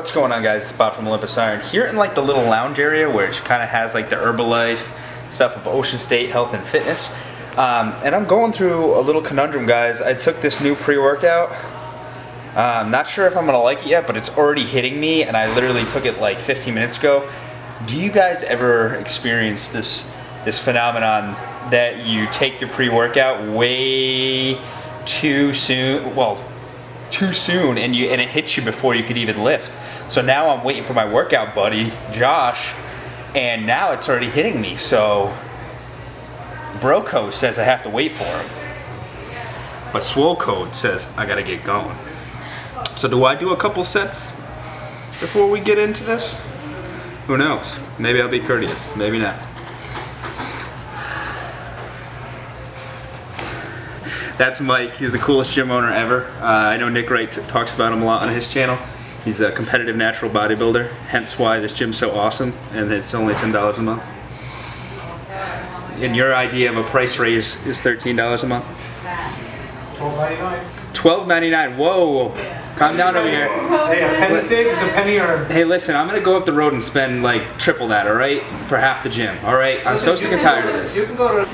What's going on, guys? It's Bob from Olympusiron here in like the little lounge area, which kind of has like the Herbalife stuff of Ocean State Health and Fitness. And I'm going through a little conundrum, guys. I took this new pre-workout. Not sure if I'm gonna like it yet, but it's already hitting me, and I literally took it like 15 minutes ago. Do you guys ever experience this phenomenon that you take your pre-workout way too soon? Well, too soon, and it hits you before you could even lift. So now I'm waiting for my workout buddy, Josh, and now it's already hitting me. So Bro Code says I have to wait for him, but Swole Code says I gotta get going. So do I do a couple sets before we get into this? Who knows? Maybe I'll be courteous, maybe not. That's Mike. He's the coolest gym owner ever. I know Nick Wright talks about him a lot on his channel. He's a competitive natural bodybuilder, hence why this gym's so awesome, and it's only $10 a month. And your idea of a price raise is $13 a month? $12.99. $12.99. Whoa. Calm down over here. Hey, a penny saved is a penny earned. Hey, listen, I'm gonna go up the road and spend like triple that, all right, for half the gym, all right? I'm so sick and tired of this. You can go to.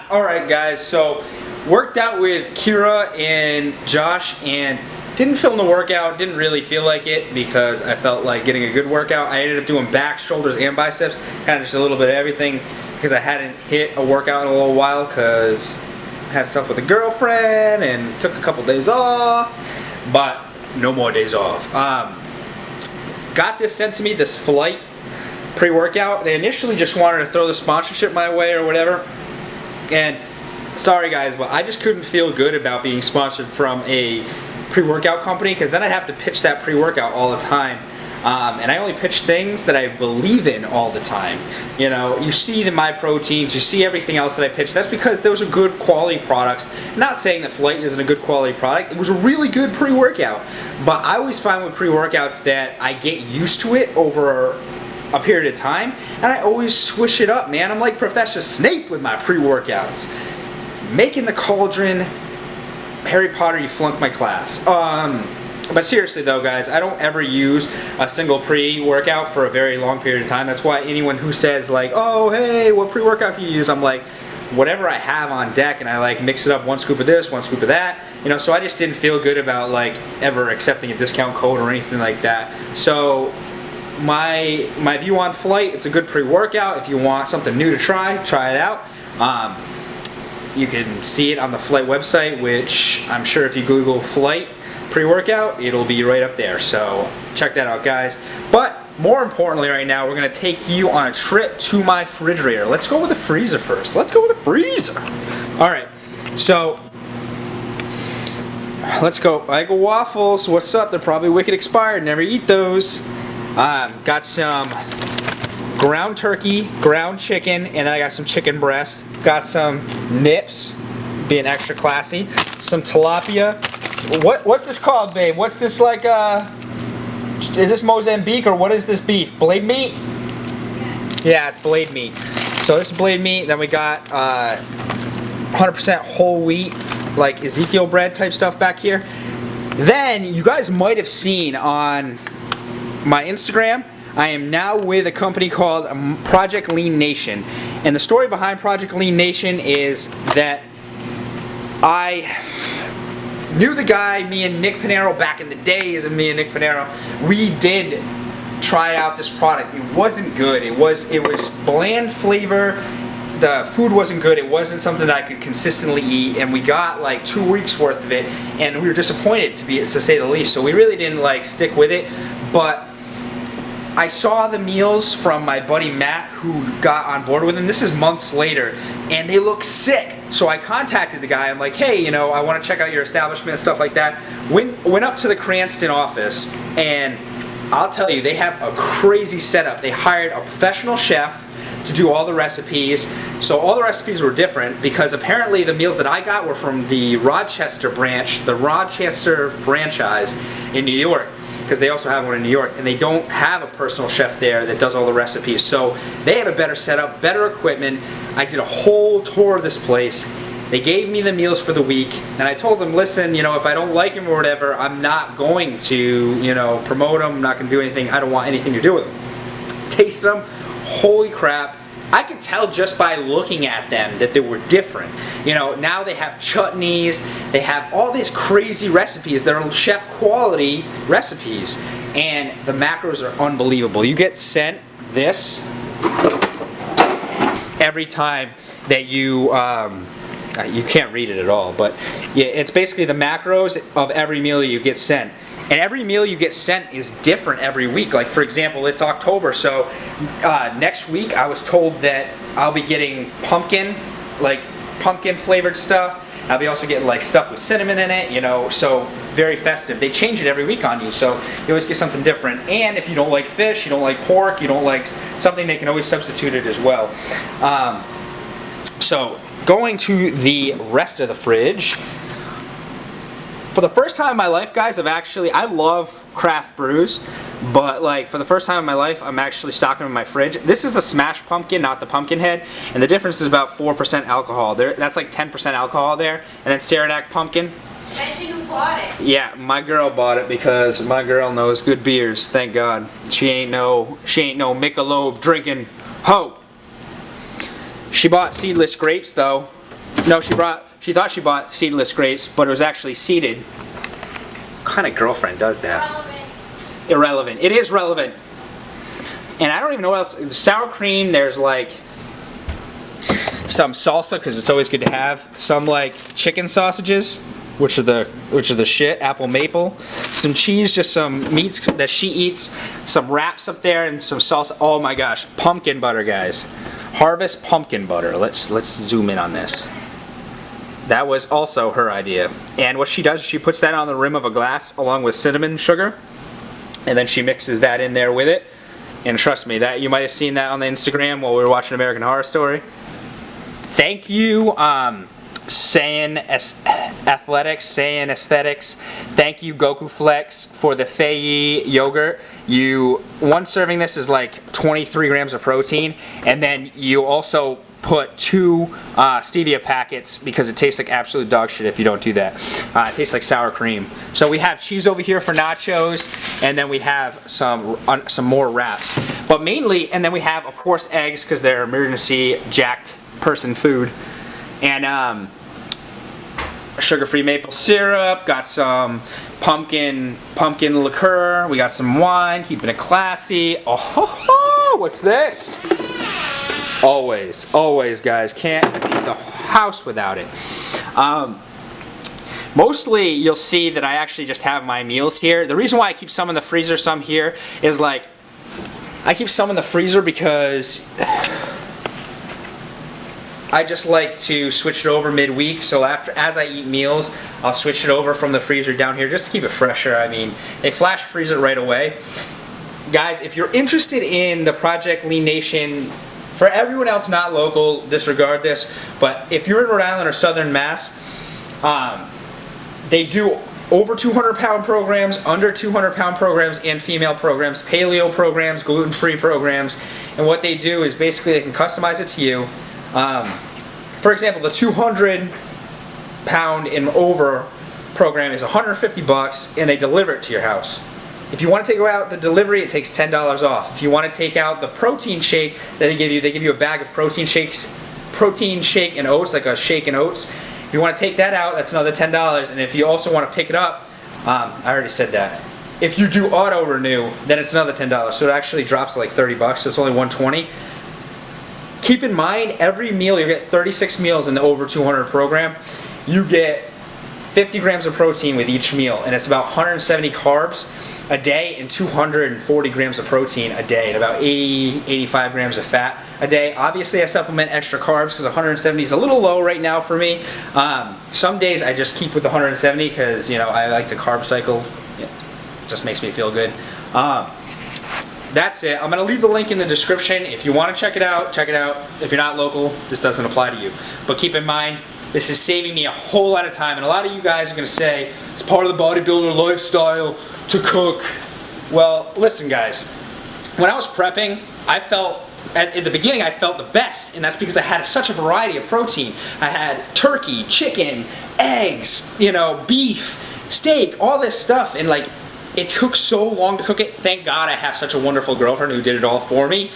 All right, guys. So worked out with Kira and Josh, and didn't film the workout. Didn't really feel like it because I felt like getting a good workout. I ended up doing back, shoulders, and biceps, kind of just a little bit of everything because I hadn't hit a workout in a little while because I had stuff with a girlfriend and took a couple days off, but no more days off. Got this sent to me, this Flight pre-workout. They initially just wanted to throw the sponsorship my way or whatever, and sorry guys, but I just couldn't feel good about being sponsored from a pre-workout company because then I'd have to pitch that pre-workout all the time. And I only pitch things that I believe in all the time. You know, you see the MyProteins, you see everything else that I pitch. That's because those are good quality products. Not saying that Flight isn't a good quality product. It was a really good pre-workout. But I always find with pre-workouts that I get used to it over a period of time, and I always swish it up, man. I'm like Professor Snape with my pre-workouts. Making the cauldron. Harry Potter, you flunked my class. But seriously though, guys, I don't ever use a single pre-workout for a very long period of time. That's why anyone who says like, oh, hey, what pre-workout do you use? I'm like, whatever I have on deck, and I like mix it up, one scoop of this, one scoop of that. You know, so I just didn't feel good about like ever accepting a discount code or anything like that. So my view on Flight, it's a good pre-workout. If you want something new to try it out. You can see it on the Flight website, which I'm sure if you Google Flight pre-workout, it'll be right up there. So check that out, guys. But more importantly right now, we're going to take you on a trip to my refrigerator. Let's go with the freezer first. Let's go with the freezer. All right, so let's go. I go waffles. What's up? They're probably wicked expired. Never eat those. Got some ground turkey, ground chicken, and then I got some chicken breast. Got some nips, being extra classy. Some tilapia. What's this called, babe? What's this like? Is this Mozambique or what is this beef? Blade meat? Yeah, it's blade meat. So this is blade meat. Then we got 100% whole wheat, like Ezekiel bread type stuff back here. Then you guys might have seen on my Instagram, I am now with a company called Project Lean Nation. And the story behind Project Lean Nation is that I knew the guy, me and Nick Panero, back in the days of me and Nick Panero. We did try out this product. It wasn't good. It was bland flavor. The food wasn't good. It wasn't something that I could consistently eat, and we got like 2 weeks worth of it, and we were disappointed to say the least. So we really didn't like stick with it, but I saw the meals from my buddy Matt, who got on board with them. This is months later, and they look sick. So I contacted the guy. I'm like, hey, you know, I want to check out your establishment and stuff like that. Went up to the Cranston office, and I'll tell you, they have a crazy setup. They hired a professional chef to do all the recipes. So all the recipes were different because apparently the meals that I got were from the Rochester branch, the Rochester franchise in New York, because they also have one in New York, and they don't have a personal chef there that does all the recipes. So they have a better setup, better equipment. I did a whole tour of this place, They gave me the meals for the week, and I told them, listen, you know, if I don't like them or whatever, I'm not going to, you know, promote them. I'm not going to do anything. I don't want anything to do with them. Taste them. Holy crap. I could tell just by looking at them that they were different. You know, now they have chutneys, they have all these crazy recipes. They're chef quality recipes, and the macros are unbelievable. You get sent this every time that you can't read it at all, but yeah, it's basically the macros of every meal you get sent. And every meal you get sent is different every week. Like, for example, it's October, so next week I was told that I'll be getting pumpkin flavored stuff. I'll be also getting like stuff with cinnamon in it, you know, so very festive. They change it every week on you, so you always get something different. And if you don't like fish, you don't like pork, you don't like something, they can always substitute it as well. So going to the rest of the fridge. For the first time in my life, guys, I love craft brews, but like for the first time in my life, I'm actually stocking in my fridge. This is the Smash Pumpkin, not the Pumpkinhead, and the difference is about 4% alcohol. That's like 10% alcohol there, and then Saranac Pumpkin. Bet you who bought it. Yeah, my girl bought it because my girl knows good beers. Thank God. She ain't no Michelob drinking hoe. She bought seedless grapes though. No, she thought she bought seedless grapes, but it was actually seeded. What kind of girlfriend does that? Irrelevant. It is relevant. And I don't even know what else. The sour cream, there's like some salsa, because it's always good to have. Some like chicken sausages, which are the shit. Apple maple. Some cheese, just some meats that she eats. Some wraps up there and some salsa. Oh my gosh. Pumpkin butter, guys. Harvest pumpkin butter. Let's zoom in on this. That was also her idea. And what she does is she puts that on the rim of a glass along with cinnamon sugar, and then she mixes that in there with it. And trust me, that you might have seen that on the Instagram while we were watching American Horror Story. Thank you, Saiyan Athletics, Saiyan Aesthetics. Thank you, Goku Flex, for the Fei yogurt. One serving this is like 23 grams of protein, and then you also put 2 stevia packets because it tastes like absolute dog shit if you don't do that. It tastes like sour cream. So we have cheese over here for nachos, and then we have some more wraps. But mainly, and then we have, of course, eggs because they're emergency jacked person food. And sugar-free maple syrup, got some pumpkin liqueur, we got some wine, keeping it classy. Oh, ho, ho, what's this? Always, guys, can't leave the house without it. Mostly, you'll see that I actually just have my meals here. The reason why I keep some in the freezer, some here, is like, I keep some in the freezer because I just like to switch it over midweek. So as I eat meals, I'll switch it over from the freezer down here just to keep it fresher. I mean, they flash freeze it right away. Guys, if you're interested in the Project Lean Nation, for everyone else not local, disregard this, but if you're in Rhode Island or Southern Mass, they do over 200-pound programs, under 200-pound programs, and female programs, paleo programs, gluten-free programs, and what they do is basically they can customize it to you. For example, the 200-pound and over program is $150, and they deliver it to your house. If you want to take out the delivery, it takes $10 off. If you want to take out the protein shake that they give you a bag of protein shake and oats, like a shake and oats. If you want to take that out, that's another $10. And if you also want to pick it up, I already said that. If you do auto renew, then it's another $10. So it actually drops to like $30, so it's only $120. Keep in mind, every meal, you get 36 meals in the over 200 program. You get 50 grams of protein with each meal, and it's about 170 carbs a day and 240 grams of protein a day, and about 85 grams of fat a day. Obviously, I supplement extra carbs because 170 is a little low right now for me. Some days I just keep with the 170 because, you know, I like to carb cycle. It just makes me feel good. That's it. I'm going to leave the link in the description. If you want to check it out, check it out. If you're not local, this doesn't apply to you. But keep in mind, this is saving me a whole lot of time. And a lot of you guys are going to say, it's part of the bodybuilder lifestyle to cook. Well, listen guys, when I was prepping, I felt at the beginning I felt the best, and that's because I had such a variety of protein. I had turkey, chicken, eggs, you know, beef, steak, all this stuff, and like it took so long to cook it. Thank God I have such a wonderful girlfriend who did it all for me.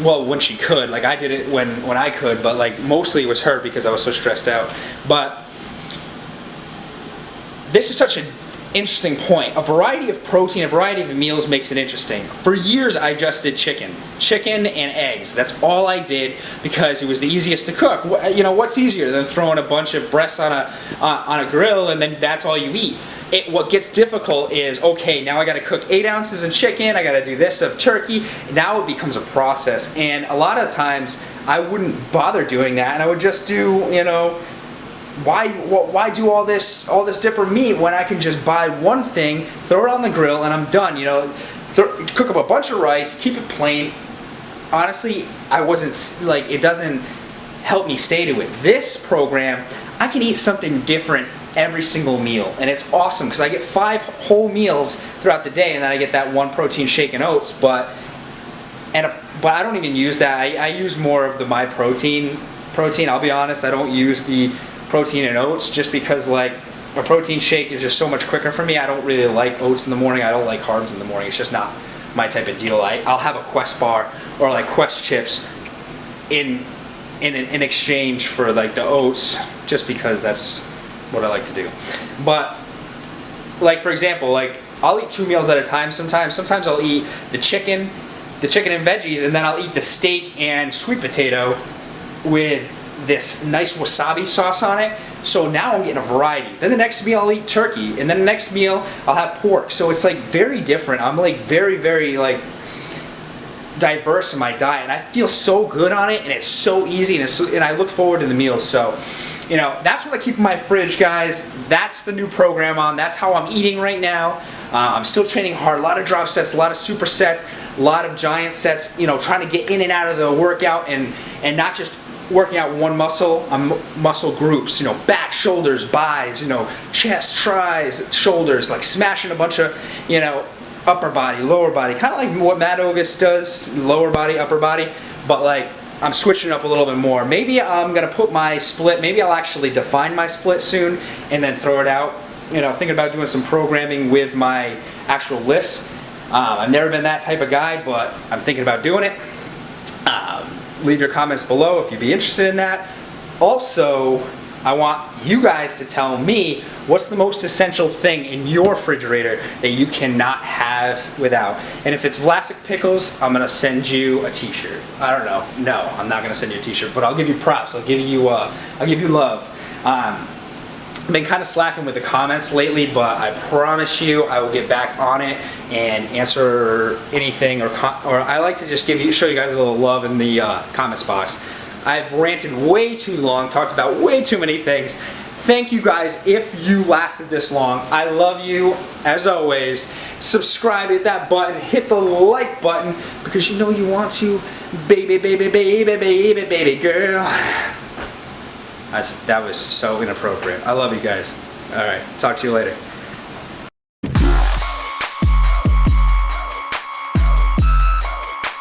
Well, when she could, like I did it when I could, but like mostly it was her because I was so stressed out. But this is such an interesting point. A variety of protein, a variety of meals makes it interesting. For years I just did chicken and eggs. That's all I did because it was the easiest to cook. You know, what's easier than throwing a bunch of breasts on a grill and then that's all you eat? What gets difficult is, okay, now I gotta cook 8 ounces of chicken, I gotta do this of turkey. Now it becomes a process, and a lot of times I wouldn't bother doing that, and I would just do, you know, why do all this different meat when I can just buy one thing, throw it on the grill, and I'm done, you know? Cook up a bunch of rice, keep it plain. Honestly, I wasn't, like, it doesn't help me stay to it. This program, I can eat something different every single meal, and it's awesome because I get 5 whole meals throughout the day, and then I get that one protein shake and oats. But I don't even use that. I use more of the MyProtein protein. I'll be honest, I don't use the protein and oats just because like a protein shake is just so much quicker for me. I don't really like oats in the morning. I don't like carbs in the morning. It's just not my type of deal. I'll have a Quest bar or like Quest chips in exchange for like the oats, just because that's what I like to do. But like, for example, like I'll eat 2 meals at a time sometimes. Sometimes I'll eat the chicken and veggies, and then I'll eat the steak and sweet potato with this nice wasabi sauce on it. So now I'm getting a variety. Then the next meal I'll eat turkey, and then the next meal I'll have pork. So it's like very different. I'm like very, very like diverse in my diet, and I feel so good on it, and it's so easy, and I look forward to the meals. So, you know, that's what I keep in my fridge, guys. That's the new program on. That's how I'm eating right now. I'm still training hard. A lot of drop sets, a lot of super sets, a lot of giant sets. You know, trying to get in and out of the workout, and not just working out one muscle. Muscle groups. You know, back, shoulders, buys. You know, chest, tries, shoulders. Like smashing a bunch of, you know, upper body, lower body. Kind of like what Matt August does. Lower body, upper body. But like, I'm switching up a little bit more. Maybe I'm gonna put my split, maybe I'll actually define my split soon and then throw it out. You know, thinking about doing some programming with my actual lifts. I've never been that type of guy, but I'm thinking about doing it. Leave your comments below if you'd be interested in that. Also, I want you guys to tell me what's the most essential thing in your refrigerator that you cannot have without. And if it's Vlasic pickles, I'm gonna send you a t-shirt. I don't know. No, I'm not gonna send you a t-shirt, but I'll give you props. I'll give you love. I've been kind of slacking with the comments lately, but I promise you I will get back on it and answer anything, or I like to just show you guys a little love in the comments box. I've ranted way too long, talked about way too many things. Thank you guys if you lasted this long. I love you, as always. Subscribe, hit that button, hit the like button, because you know you want to. Baby, baby, baby, baby, baby girl. That was so inappropriate. I love you guys. All right, talk to you later.